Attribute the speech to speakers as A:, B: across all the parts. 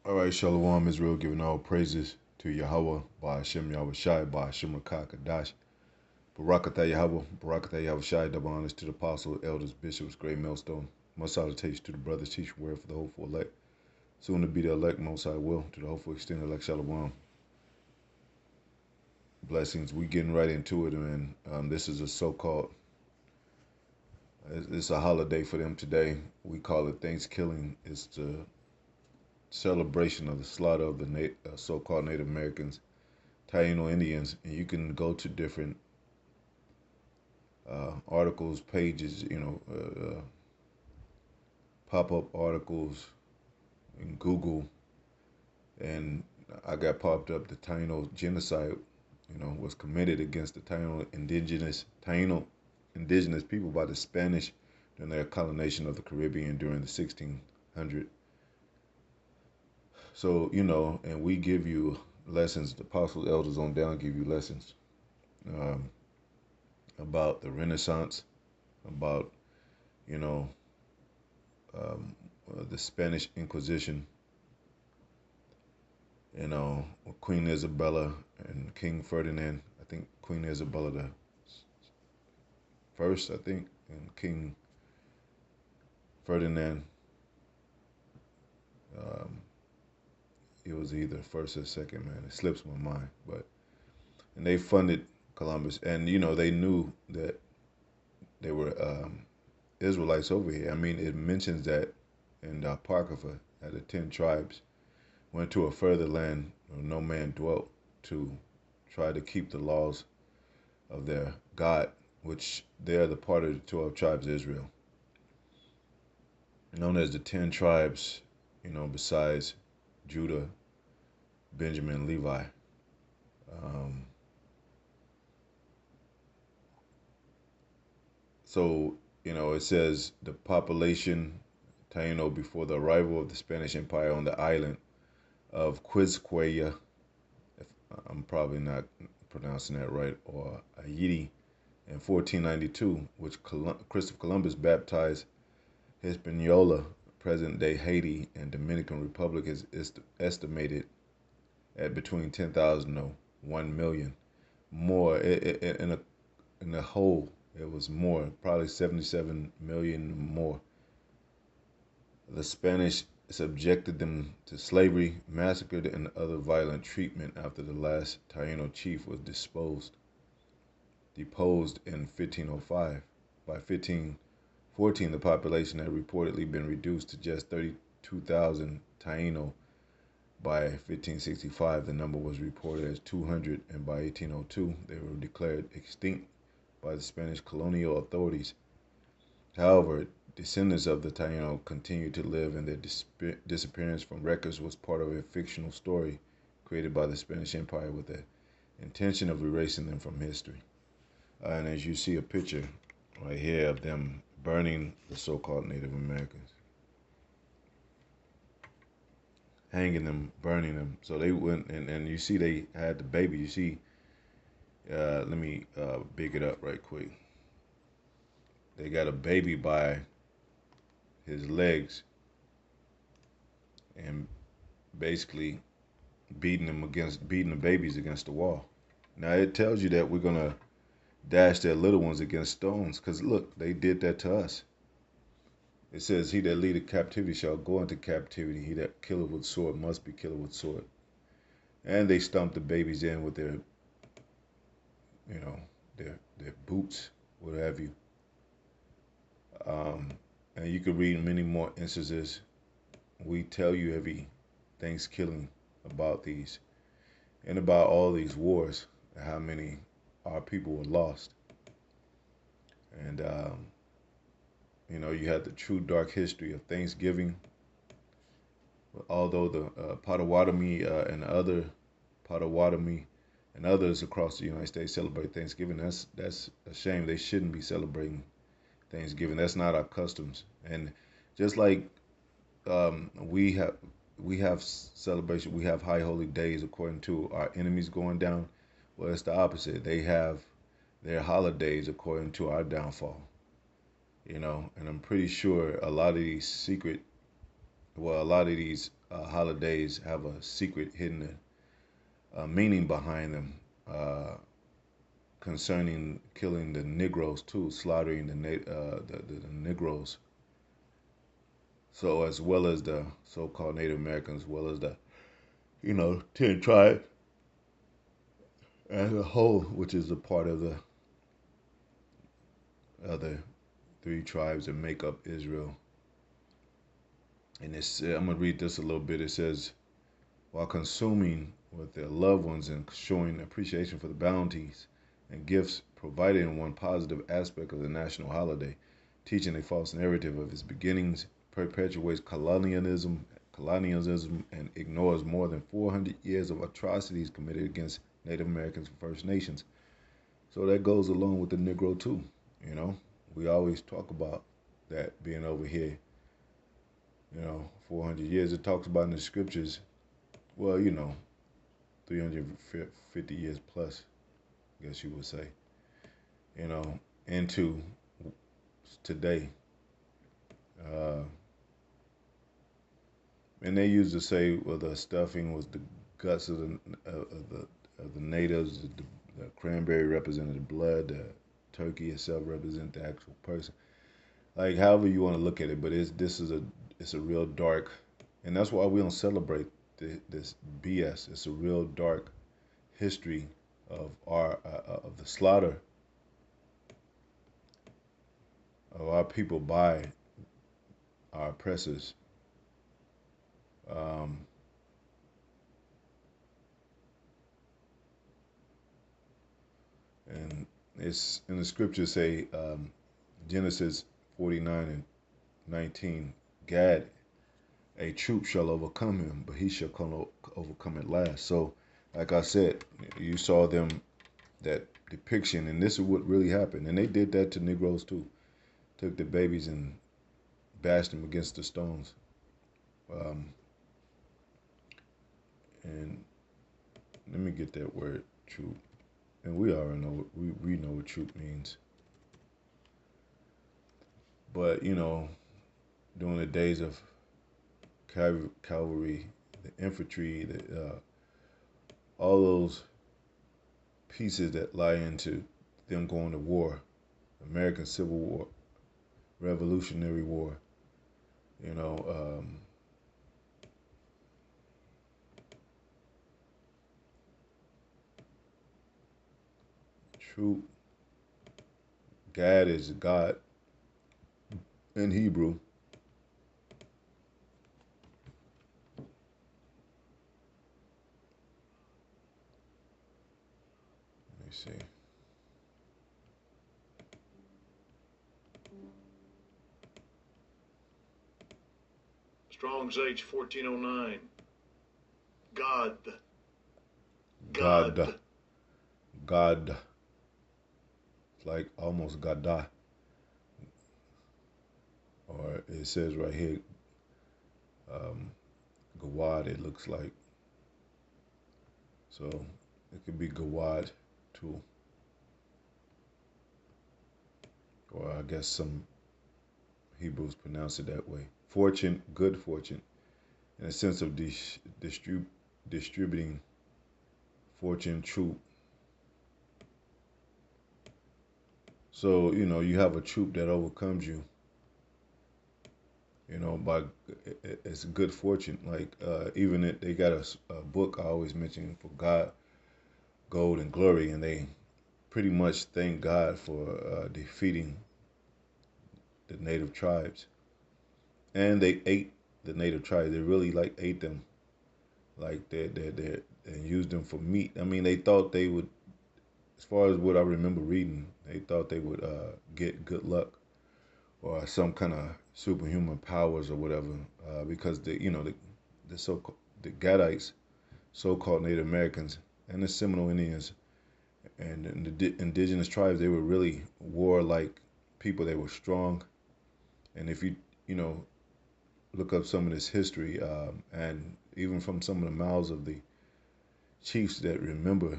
A: All right, Shalom Israel, giving all praises to Yahweh, by Hashem Yahweh Shai, by Hashem Rakah Kadash. Barakatah Yahweh, Barakatah Yahweh Shai, double honors to the apostles, elders, bishops, great millstone. Much salutations to the brothers, teaching word for the hopeful elect. Soon to be the elect, most high will, to the hopeful extended elect Shalom. Blessings. We getting right into it, man. This is a so-called, it's a holiday for them today. We call it Thanksgiving. It's the celebration of the slaughter of the so-called Native Americans, Taino Indians, and you can go to different articles, pages, pop-up articles in Google, and I got popped up the Taino genocide, was committed against the Taino indigenous people by the Spanish during their colonization of the Caribbean during the 1600s. So, and we give you lessons, the apostles, elders on down give you lessons about the Renaissance, about, the Spanish Inquisition, Queen Isabella and King Ferdinand. I think Queen Isabella the first, and King Ferdinand, it was either first or second, man. It slips my mind. And they funded Columbus, and they knew that they were Israelites over here. I mean, it mentions that in the Apocrypha that the 10 tribes went to a further land where no man dwelt to try to keep the laws of their God, which they are the part of the 12 tribes of Israel, known as the 10 tribes, besides Judah, Benjamin, Levi. So, it says the population, Taino, before the arrival of the Spanish Empire on the island of Quizqueya, if I'm probably not pronouncing that right, or Haiti, in 1492, which Christopher Columbus baptized Hispaniola, present-day Haiti and Dominican Republic, is estimated at between 10,000 to 1 million. More in the whole, it was more, probably 77 million more. The Spanish subjected them to slavery, massacred, and other violent treatment after the last Taino chief was deposed in 1505. By 1514, the population had reportedly been reduced to just 32,000 Taino. By 1565, the number was reported as 200, and by 1802, they were declared extinct by the Spanish colonial authorities. However, descendants of the Taino continued to live, and their disappearance from records was part of a fictional story created by the Spanish Empire with the intention of erasing them from history. And as you see a picture right here of them burning the so-called Native Americans, hanging them, burning them. So they went, and you see they had the baby. You see, let me big it up right quick. They got a baby by his legs and basically beating the babies against the wall. Now it tells you that we're gonna dash their little ones against stones, because look, they did that to us. It says, he that leadeth captivity shall go into captivity. He that killeth with sword must be killed with sword. And they stumped the babies in with their, their boots, what have you. And you can read many more instances. We tell you every Thanksgiving about these and about all these wars, and how many our people were lost. And, you had the true dark history of Thanksgiving. Although the Potawatomi and other Potawatomi and others across the United States celebrate Thanksgiving, that's a shame. They shouldn't be celebrating Thanksgiving. That's not our customs. And just like we have celebration, we have high holy days according to our enemies going down. Well, it's the opposite. They have their holidays according to our downfall. And I'm pretty sure a lot of these secret well, a lot of these holidays have a secret hidden meaning behind them concerning killing the Negroes too, slaughtering the Negroes. So as well as the so-called Native Americans, as well as the 10 tribes as a whole, which is a part of the other three tribes that make up Israel. And I'm gonna read this a little bit. It says, while consuming with their loved ones and showing appreciation for the bounties and gifts provided in one positive aspect of the national holiday, teaching a false narrative of its beginnings, perpetuates colonialism and ignores more than 400 years of atrocities committed against Native Americans and First Nations. So that goes along with the Negro too. You know, we always talk about that being over here. 400 years. It talks about in the scriptures. Well, 350 years plus, I guess you would say. Into today. Uh, and they used to say, well, the stuffing was the guts of the natives. The cranberry represented the blood. The turkey itself represented the actual person. Like however you want to look at it, but it's a real dark, and that's why we don't celebrate this BS. It's a real dark history of the slaughter of our people by our oppressors. Um, and it's in the scriptures say Genesis 49:19, Gad, a troop shall overcome him, but he shall overcome at last. So, like I said, you saw them that depiction, and this is what really happened. And they did that to Negroes too. Took the babies and bashed them against the stones. Um, and let me get that word, troop. And we already know we know what troop means. But during the days of cavalry, the infantry, all those pieces that lie into them going to war, American Civil War, Revolutionary War, you know, troop. Gad is God in Hebrew. Let me see.
B: Strong's H 1409. God.
A: God. God. It's like almost Gadah. Or it says right here, Gawad, it looks like. So it could be Gawad too. Or I guess some Hebrews pronounce it that way. Fortune, good fortune, in a sense of distributing fortune, troop. So, you have a troop that overcomes you, by it's good fortune. Like, even they got a book I always mention for God, Gold, and Glory, and they pretty much thank God for defeating the native tribes. And they ate the native tribes. They really like ate them, like they and used them for meat. I mean, they thought they would, as far as what I remember reading, they thought they would get good luck or some kind of superhuman powers or whatever, because the so the Gadites, so-called Native Americans, and the Seminole Indians and the indigenous tribes, they were really warlike people. They were strong, and if you know look up some of this history, and even from some of the mouths of the chiefs that remember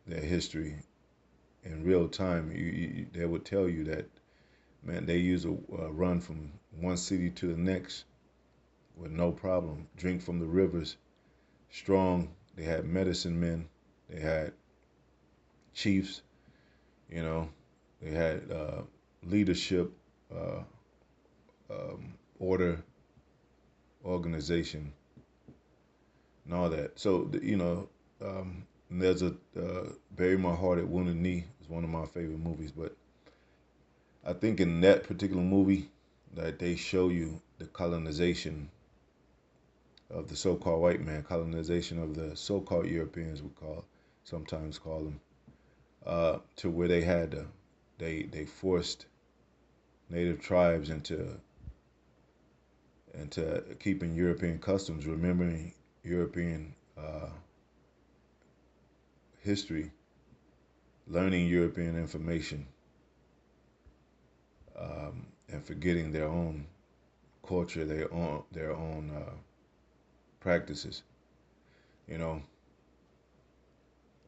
A: their history in real time, they would tell you that, man, they used to run from one city to the next with no problem. Drink from the rivers, strong. They had medicine men. They had chiefs. You know, they had leadership, uh, order, organization, and all that. So there's a Bury My Heart at Wounded Knee is one of my favorite movies, but I think in that particular movie that they show you the colonization of the so-called white man, colonization of the so-called Europeans, we sometimes call them, to where they had they forced native tribes into keeping European customs, remembering European history, learning European information, and forgetting their own culture, their own practices. You know,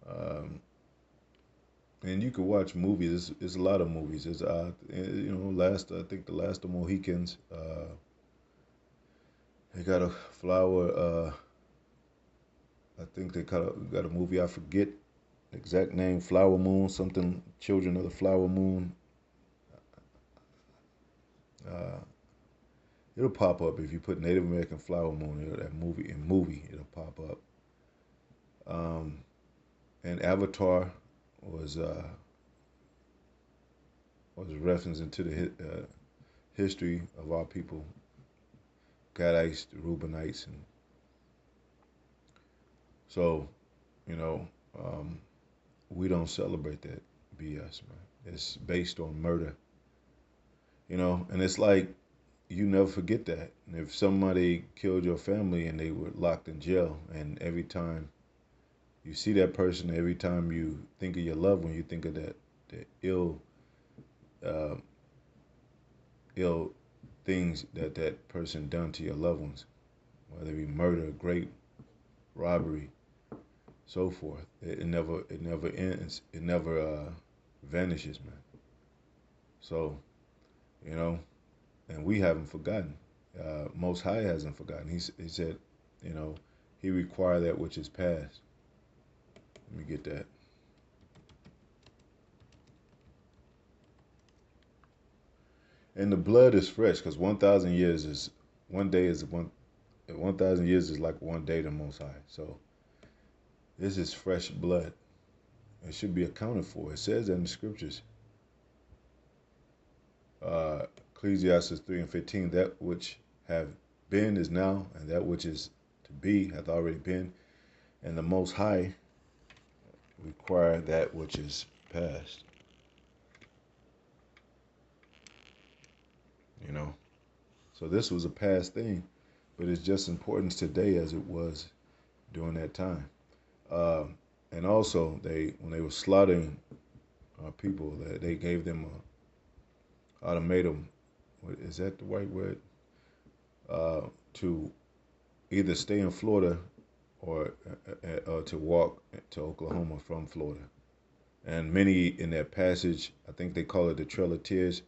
A: um, and you can watch movies. There's a lot of movies. There's last I think the Last of Mohicans. They got a flower. I think they got a movie. I forget the exact name. Flower Moon, something. Children of the Flower Moon. Uh, it'll pop up if you put Native American Flower Moon. That movie, it'll pop up. Um, and Avatar was uh, was referencing to the history of our people, Gadites, the Reubenites, and so you know um, we don't celebrate that BS, man. It's based on murder, and it's like you never forget that. And if somebody killed your family and they were locked in jail, and every time you see that person, every time you think of your loved one, you think of that the uh, ill things that that person done to your loved ones, whether it be murder, rape, robbery, so forth. It never ends. It never vanishes, man. So you know, and we haven't forgotten. Most High hasn't forgotten. He said, you know, he required that which is past. Let me get that. And the blood is fresh because 1,000 years is one day is one. 1,000 years is like one day to Most High. So this is fresh blood. It should be accounted for. It says that in the scriptures. Ecclesiastes 3:15. That which have been is now, and that which is to be hath already been, and the Most High require that which is past. You know, so this was a past thing, but it's just important today as it was during that time. Uh, and also, when they were slaughtering people, they gave them a ultimatum. What is that the right word? To either stay in Florida or to walk to Oklahoma from Florida. And many in that passage, I think they call it the Trail of Tears.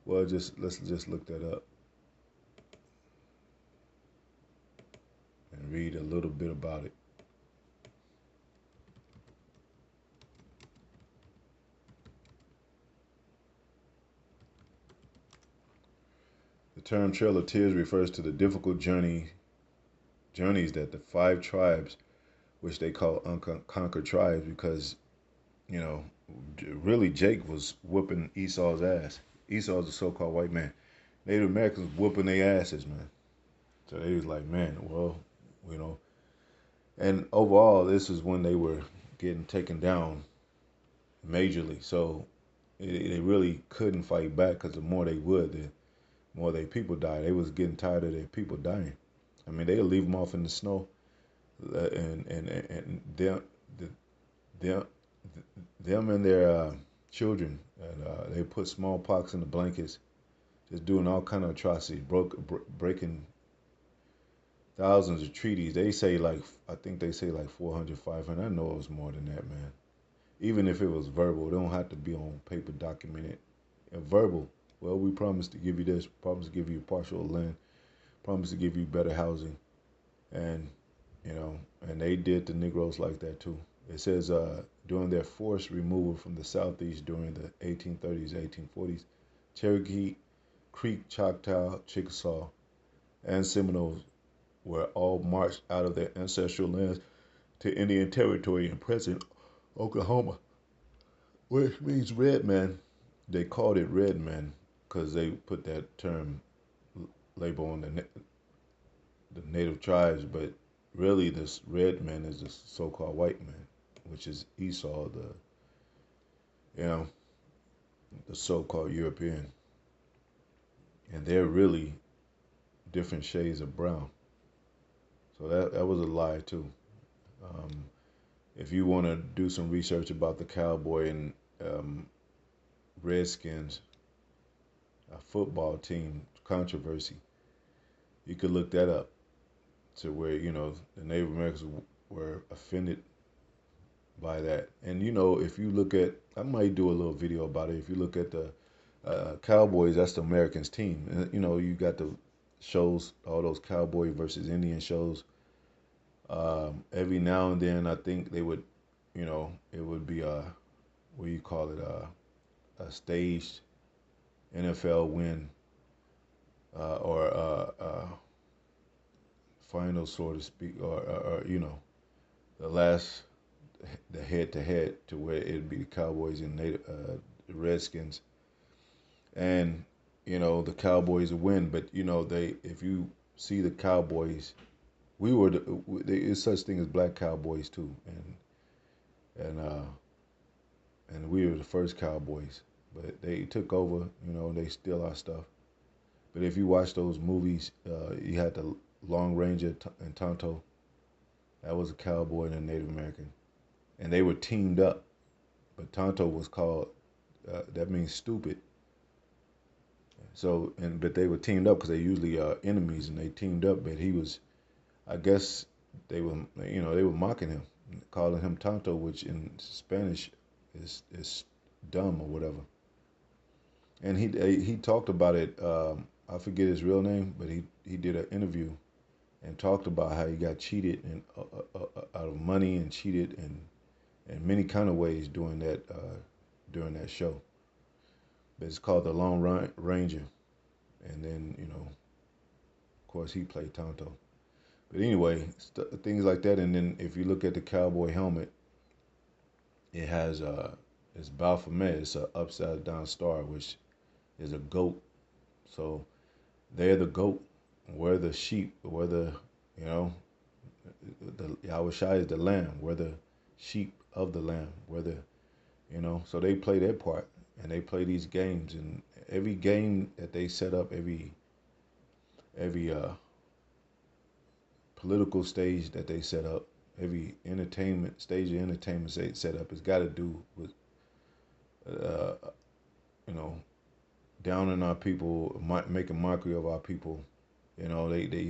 A: Well, let's just look that up and read a little bit about it. The term Trail of Tears refers to the difficult journeys that the five tribes, which they call unconquered tribes, because you know, really Jake was whooping Esau's ass. Esau's a so-called white man. Native Americans whooping their asses, man. So they was like, man, well, you know. And overall, this is when they were getting taken down majorly. So they really couldn't fight back because the more they would, the more their people died. They was getting tired of their people dying. I mean, they'll leave them off in the snow, and them them and their children, and they put smallpox in the blankets, just doing all kind of atrocities, breaking thousands of treaties. They say like I think they say like 400, 500. I know it was more than that, man. Even if it was verbal, it don't have to be on paper documented. And verbal, well, we promise to give you this, promise to give you partial land, promise to give you better housing, and you know, and they did the Negroes like that too. It says during their forced removal from the Southeast during the 1830s, 1840s, Cherokee, Creek, Choctaw, Chickasaw, and Seminoles were all marched out of their ancestral lands to Indian Territory in present Oklahoma, which means red man. They called it red man because they put that term label on the native tribes, but really this red man is the so-called white man, which is Esau, you know, the so-called European, and they're really different shades of brown. So that was a lie too. Um, if you want to do some research about the cowboy and Redskins football team controversy, you could look that up to where the Native Americans were offended by that. And if you look at, I might do a little video about it. If you look at the Cowboys, that's the Americans team. And, you got the shows, all those Cowboy versus Indian shows. Every now and then, I think they would, it would be what do you call it, a staged NFL win or final, so to speak, or the last, the head to head to where it'd be the Cowboys and the Redskins, and the Cowboys would win. But they, if you see the Cowboys, we were there's such thing as black Cowboys too, and we were the first Cowboys, but they took over. They steal our stuff. But if you watch those movies, you had the Long Ranger and Tonto. That was a cowboy and a Native American, and they were teamed up. But Tonto was called, that means stupid. So but they were teamed up because they usually are enemies, and they teamed up. But he was, I guess they were mocking him, calling him Tonto, which in Spanish is dumb or whatever. And he talked about it. I forget his real name, but he did an interview and talked about how he got cheated and out of money and cheated in many kind of ways during that show. But it's called the Lone Ranger, and then of course he played Tonto. But anyway, things like that. And then if you look at the cowboy helmet, it has it's Baphomet. It's an upside down star, which is a goat. So they're the goat. We're the sheep. We're the the Yahushua is the lamb. We're the sheep of the lamb. We're the So they play their part, and they play these games, and every game that they set up, every political stage that they set up, every entertainment stage of entertainment they set up, has got to do with uh, you know downing our people, making mockery of our people. They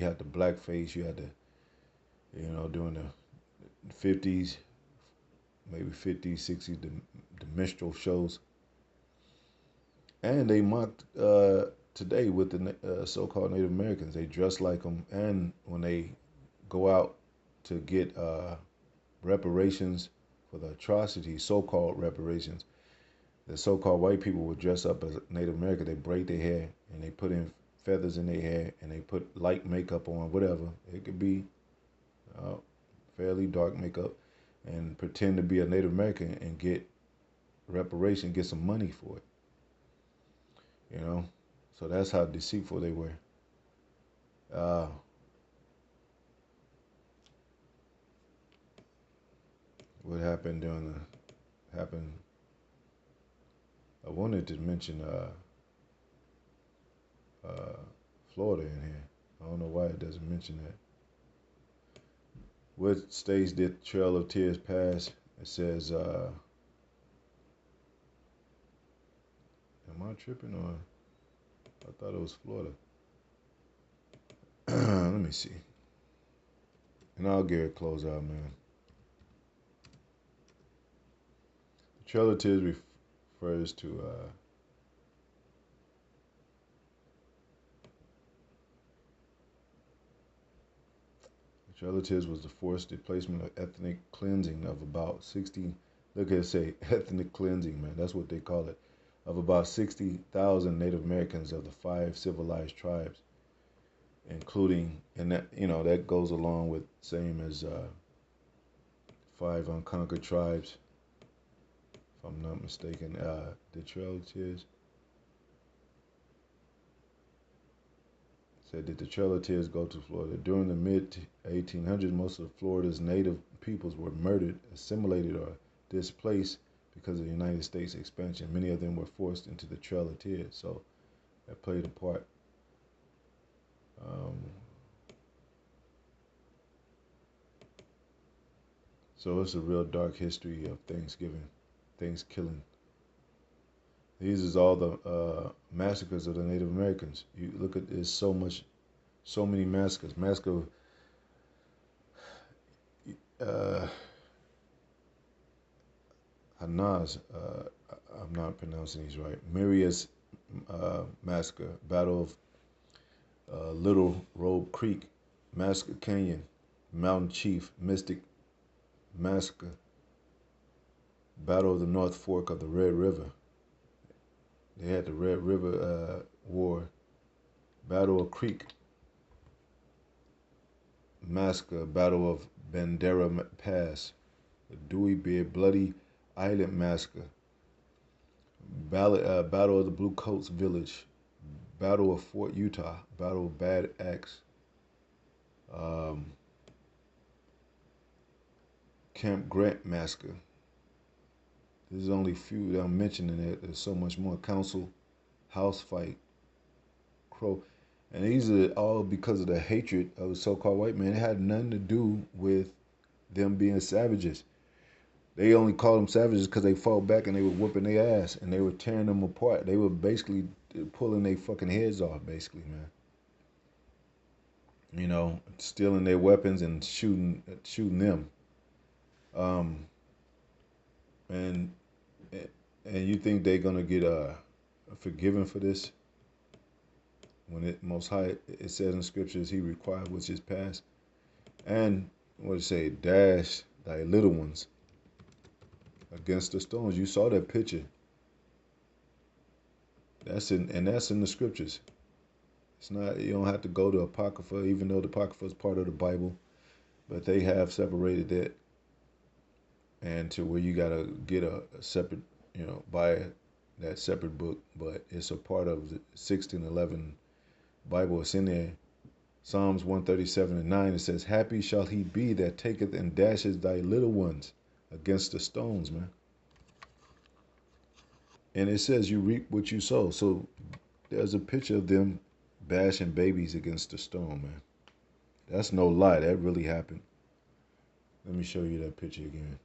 A: had the blackface. You had the during the 50s, maybe 50s, 60s, the minstrel shows, and they mocked today with the so-called Native Americans. They dress like them, and when they go out to get reparations for the atrocities, so-called reparations, the so-called white people would dress up as Native American. They braid their hair and they put in feathers in their hair and they put light makeup on, whatever. It could be fairly dark makeup, and pretend to be a Native American and get reparation, get some money for it. So that's how deceitful they were. Uh, what happened happened? I wanted to mention Florida in here. I don't know why it doesn't mention that. What states did Trail of Tears pass? It says, am I tripping, or I thought it was Florida? Let me see. And I'll get it close out, man. The Trail of Tears refers to Trail of Tears was the forced displacement of ethnic cleansing of about 60. Look at it say ethnic cleansing, man. That's what they call it. Of about 60,000 Native Americans of the 5 civilized tribes, including, and that that goes along with same as 5 unconquered tribes, if I'm not mistaken. The Trail of Tears said, did the Trail of Tears go to Florida? During the mid 1800s, most of Florida's native peoples were murdered, assimilated, or displaced because of the United States expansion. Many of them were forced into the Trail of Tears, so that played a part. Um, so it's a real dark history of Thanksgiving, Thanksgiving. These is all the massacres of the Native Americans. You look at, there's so many massacres. Massacre uh, Hanaz, I'm not pronouncing these right. Maria's Massacre, Battle of Little Robe Creek, Massacre Canyon, Mountain Chief, Mystic Massacre, Battle of the North Fork of the Red River. They had the Red River War, Battle of Creek Massacre, Battle of Bandera Pass, the Dewey Beard Bloody Island Massacre, Battle of the Blue Coats Village, Battle of Fort Utah, Battle of Bad Axe, um, Camp Grant Massacre. There's only a few that I'm mentioning. It. There's so much more. Council House Fight, Crow. And these are all because of the hatred of the so-called white man. It had nothing to do with them being savages. They only called them savages because they fought back and they were whooping their ass and they were tearing them apart. They were basically pulling their fucking heads off, basically, man. Stealing their weapons and shooting them. Um, and and you think they're gonna get forgiven for this? When it Most High, it says in scriptures, He required which is past, and what it say, dash thy little ones against the stones. You saw that picture. That's in the scriptures. It's not, you don't have to go to Apocrypha, even though the Apocrypha is part of the Bible, but they have separated it, and to where you gotta get a separate, buy that separate book, but it's a part of the 1611 Bible. It's in there. Psalms 137:9. It says, "Happy shall he be that taketh and dashes thy little ones against the stones," man. And it says you reap what you sow. So there's a picture of them bashing babies against the stone, man. That's no lie. That really happened. Let me show you that picture again.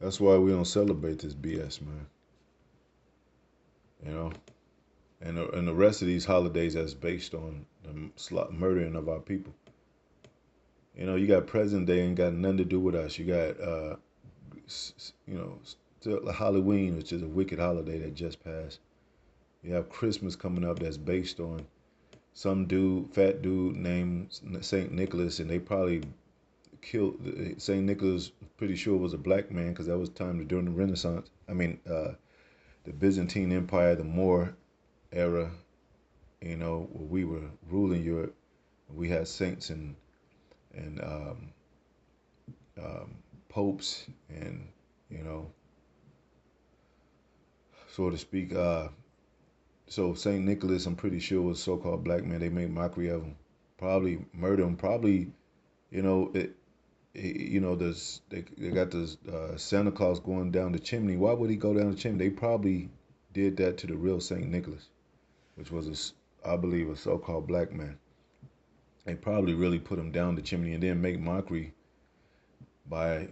A: That's why we don't celebrate this BS, man. You know, and the rest of these holidays that's based on the murdering of our people. You got President Day ain't got nothing to do with us. You got still Halloween, which is a wicked holiday that just passed. You have Christmas coming up that's based on some fat dude named Saint Nicholas, and they probably killed Saint Nicholas. Pretty sure was a black man because that was time during the Renaissance. I mean, the Byzantine Empire, the Moor era. Where we were ruling Europe. We had saints and popes, and you know, so to speak. So Saint Nicholas, I'm pretty sure, was so-called black man. They made mockery of him, probably murder him, probably. You know it. This they got this Santa Claus going down the chimney. Why would he go down the chimney? They probably did that to the real Saint Nicholas, which was I believe, a so-called black man. They probably really put him down the chimney and then make mockery by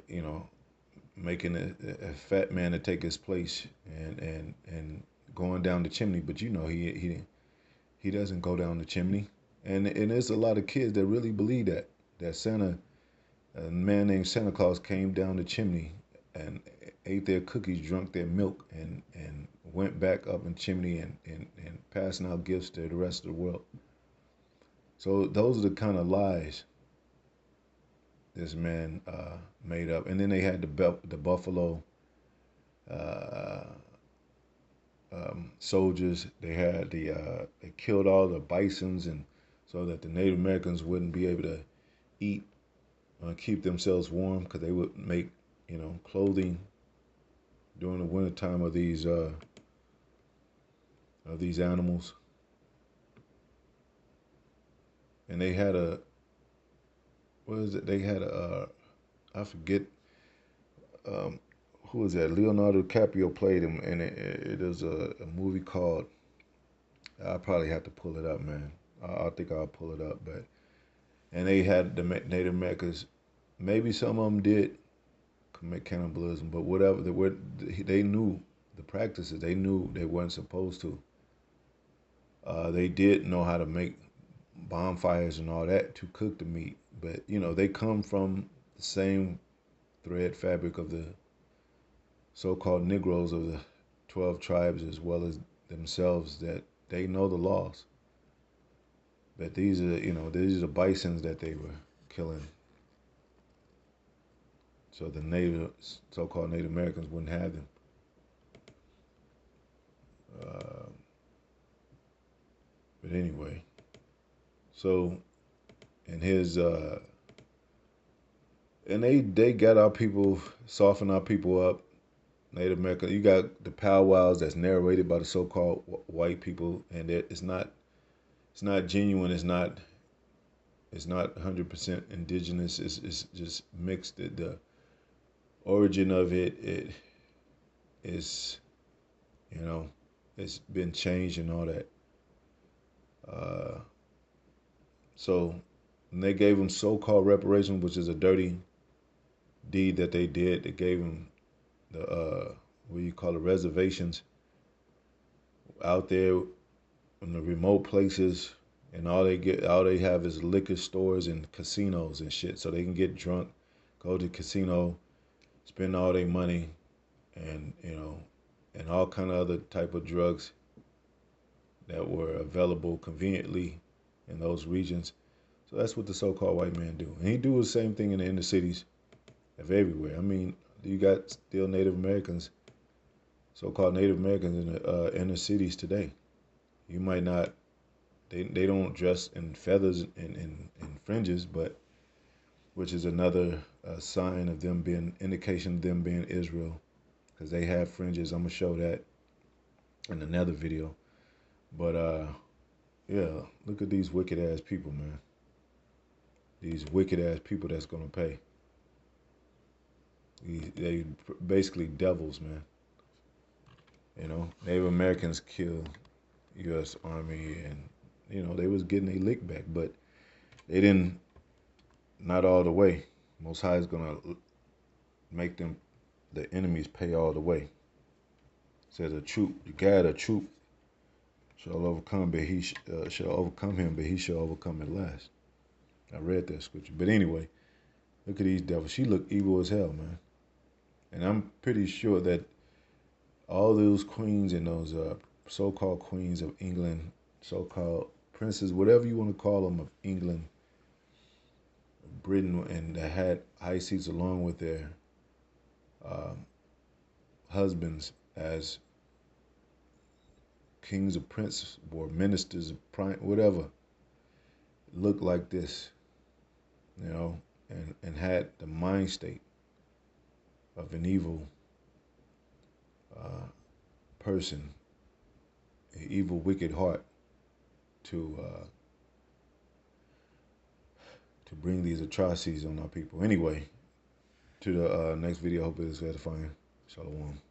A: making a fat man to take his place and going down the chimney. But he doesn't go down the chimney, and there's a lot of kids that really believe that Santa, a man named Santa Claus, came down the chimney and ate their cookies, drunk their milk, and went back up in the chimney and passing out gifts to the rest of the world. So those are the kind of lies this man made up. And then they had the buffalo uh, soldiers. They had they killed all the bisons, and so that the Native Americans wouldn't be able to eat, keep themselves warm, because they would make clothing during the wintertime of these animals. And they had a what is it? They had a I forget um, who was that? Leonardo DiCaprio played him, and it is a movie called. I probably have to pull it up, man. I think I'll pull it up, but and they had the Native Americans. Maybe some of them did commit cannibalism, but whatever they knew the practices. They knew they weren't supposed to. They did know how to make bonfires and all that to cook the meat, but they come from the same thread fabric of the so-called Negroes of the 12 tribes, as well as themselves, that they know the laws. But these are the bisons that they were killing, so the so-called Native Americans wouldn't have them. Uh, but anyway, so and his and they got our people, soften our people up. Native America, you got the powwows that's narrated by the so-called white people, and it's not genuine. It's not 100% indigenous. It's just mixed. The origin of it is, you know, it's been changed and all that. Uh, so they gave them so-called reparation, which is a dirty deed that they did. They gave them the what do you call it, reservations out there in the remote places, and all they have is liquor stores and casinos and shit, so they can get drunk, go to the casino, spend all their money, and and all kind of other type of drugs that were available conveniently in those regions. So that's what the so-called white man do, and he do the same thing in the inner cities of everywhere. I mean, you got still Native Americans, so-called Native Americans in the inner cities today. You might not, they don't dress in feathers and fringes, but which is another sign of them being, indication of them being Israel, because they have fringes. I'm gonna show that in another video. But yeah, look at these wicked ass people, man. These wicked ass people that's gonna pay. They basically devils, man. Native Americans kill U.S. Army, and they was getting a lick back, but they didn't. Not all the way. Most High is gonna make them, the enemies, pay all the way. It says a troop shall overcome, but he shall overcome him, but he shall overcome at last. I read that scripture, but anyway, look at these devils. She look evil as hell, man, and I'm pretty sure that all those queens and those so-called queens of England, so-called princes, whatever you want to call them, of England, Britain, and that had high seats along with their um, husbands as kings or princes or ministers of prime, whatever, looked like this, and had the mind state of an evil uh, person, an evil, wicked heart to bring these atrocities on our people. Anyway, to the next video. Hope it is edifying. Shalom.